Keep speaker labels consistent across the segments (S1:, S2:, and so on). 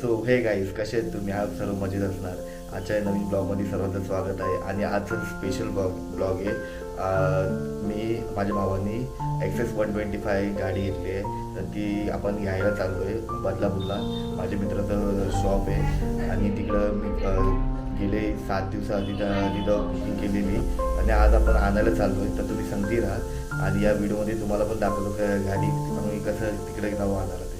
S1: So हे guys, कसे आहेत तुम्ही? आज सर्व मजेत असणार. आजच्या नवीन ब्लॉगमध्ये सर्वांचं स्वागत आहे. आणि आजचं स्पेशल ब्लॉग आहे. मी माझ्या भावानी XS125 गाडी घेतली आहे, तर ती आपण घ्यायला चाललो आहे बदलापूरला. माझ्या मित्राचं शॉप आहे आणि तिकडं मी गेले 7 दिवसाआधी तिथं बुकिंग केलेली आणि आज आपण आणायला चाललो आहे. तर तुम्ही सांगती राहा आणि या व्हिडिओमध्ये तुम्हाला पण दाखवतो गाडी आम्ही कसं तिकडे जाऊ आणायला ते.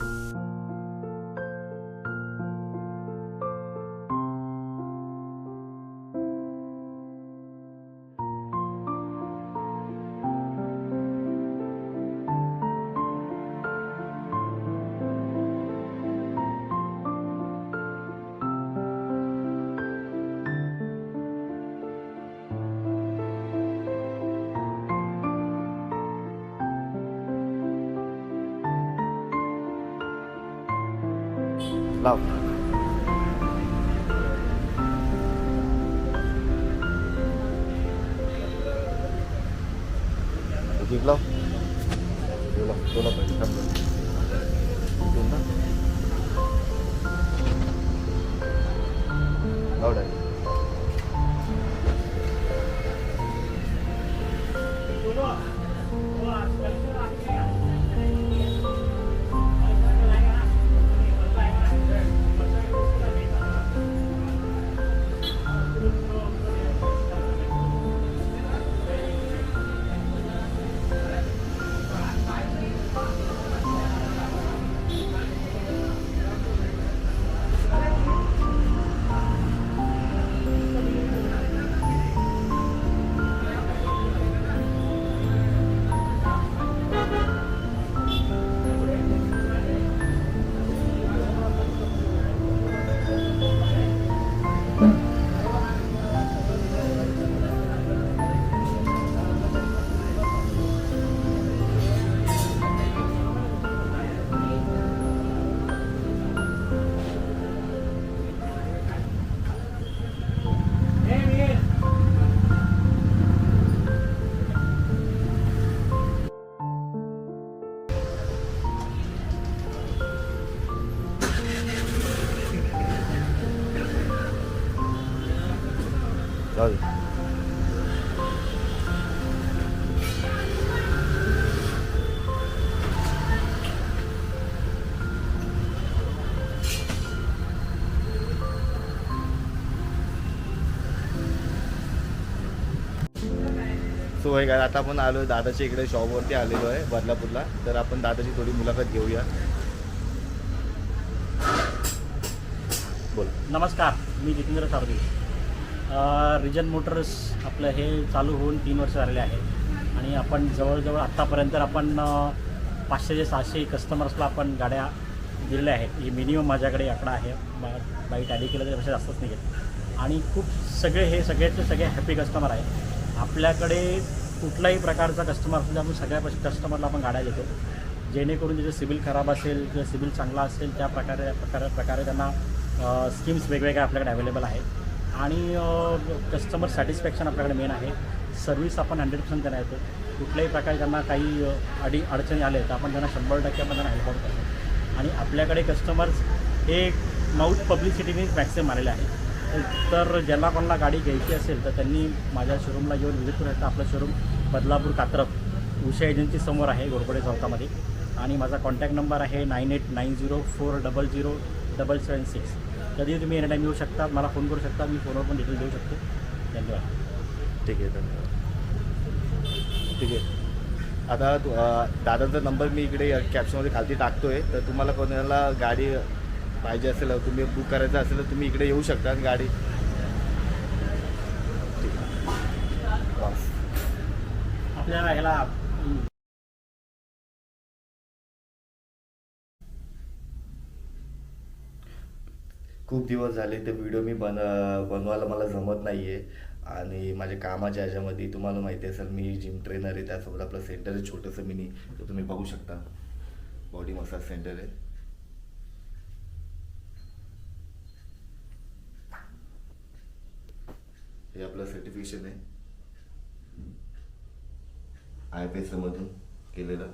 S1: लाव लाव तुला सो हे काय, आता आपण आलो दादाच्या इकडे शॉपवरती आलेलो आहे बदलापूरला. तर आपण दादाची थोडी मुलाखत घेऊया. बोल.
S2: नमस्कार, मी जितेंद्र सारदी. रिजन मोटर्स आपलं हे चालू होऊन 3 वर्ष झालेले आहे आणि आपण जवळजवळ आत्तापर्यंत आपण 500 ते 600 कस्टमर्सला आपण गाड्या दिलेल्या आहेत. ही मिनिमम माझ्याकडे आकडा आहे. बाईट ॲडी केलं त्यापेक्षा जास्तच नाही घेत आणि खूप सगळ्याचे सगळे हॅपी कस्टमर आहे. आपल्याकडे कुठल्याही प्रकारचा कस्टमर असेल आपण सगळ्या कस्टमरला आपण गाड्या देतो, जेणेकरून ज्याचं सिबिल खराब असेल किंवा सिबिल चांगला असेल त्या प्रकारे त्यांना स्कीम्स वेगवेगळ्या आपल्याकडे अवेलेबल आहेत. आणि कस्टमर सॅटिस्फॅक्शन आपल्याकडे मेन आहे. सर्व्हिस आपण 100% त्यांना येतो. कुठल्याही प्रकारे त्यांना काही अडचणी आले तर आपण त्यांना 100% आपण त्यांना हेल्प आउट करतो. आणि आपल्याकडे कस्टमर्स हे माउथ पब्लिसिटीनेच मॅक्सिमम आलेले आहे. तर ज्यांना कोणाला गाडी घ्यायची असेल तर त्यांनी माझ्या शोरूमला येऊन व्हिजिट करू शकता. आपलं शोरूम बदलापूर कात्रप उषा एजन्सी समोर आहे, घोरपडे चौकामध्ये. आणि माझा कॉन्टॅक्ट नंबर आहे 9890400076. कधी तुम्ही एनी टाईम येऊ शकता, मला फोन करू शकता, मी फोनवर पण डिटेल देऊ शकतो. धन्यवाद.
S1: ठीक आहे, धन्यवाद. ठीक आहे, आता दादाचा नंबर मी इकडे कॅप्शनमध्ये खालती टाकतो आहे. तर तुम्हाला कोणाला गाडी पाहिजे असेल, तुम्ही बुक करायचं असेल तर तुम्ही इकडे येऊ शकता आणि गाडी. ठीक आहे,
S2: आपल्याला ह्याला
S1: खूप दिवस झाले ते व्हिडिओ मी बनवायला मला जमत नाही आहे. आणि माझ्या कामाच्या ह्याच्यामध्ये तुम्हाला माहिती असेल मी जिम ट्रेनर आहे. त्यासोबत आपलं सेंटर आहे छोटंसं मिनी, तर तुम्ही बघू शकता. बॉडी मसाज सेंटर आहे. हे आपलं सर्टिफिकेशन आहे IPS मधून केलेलं.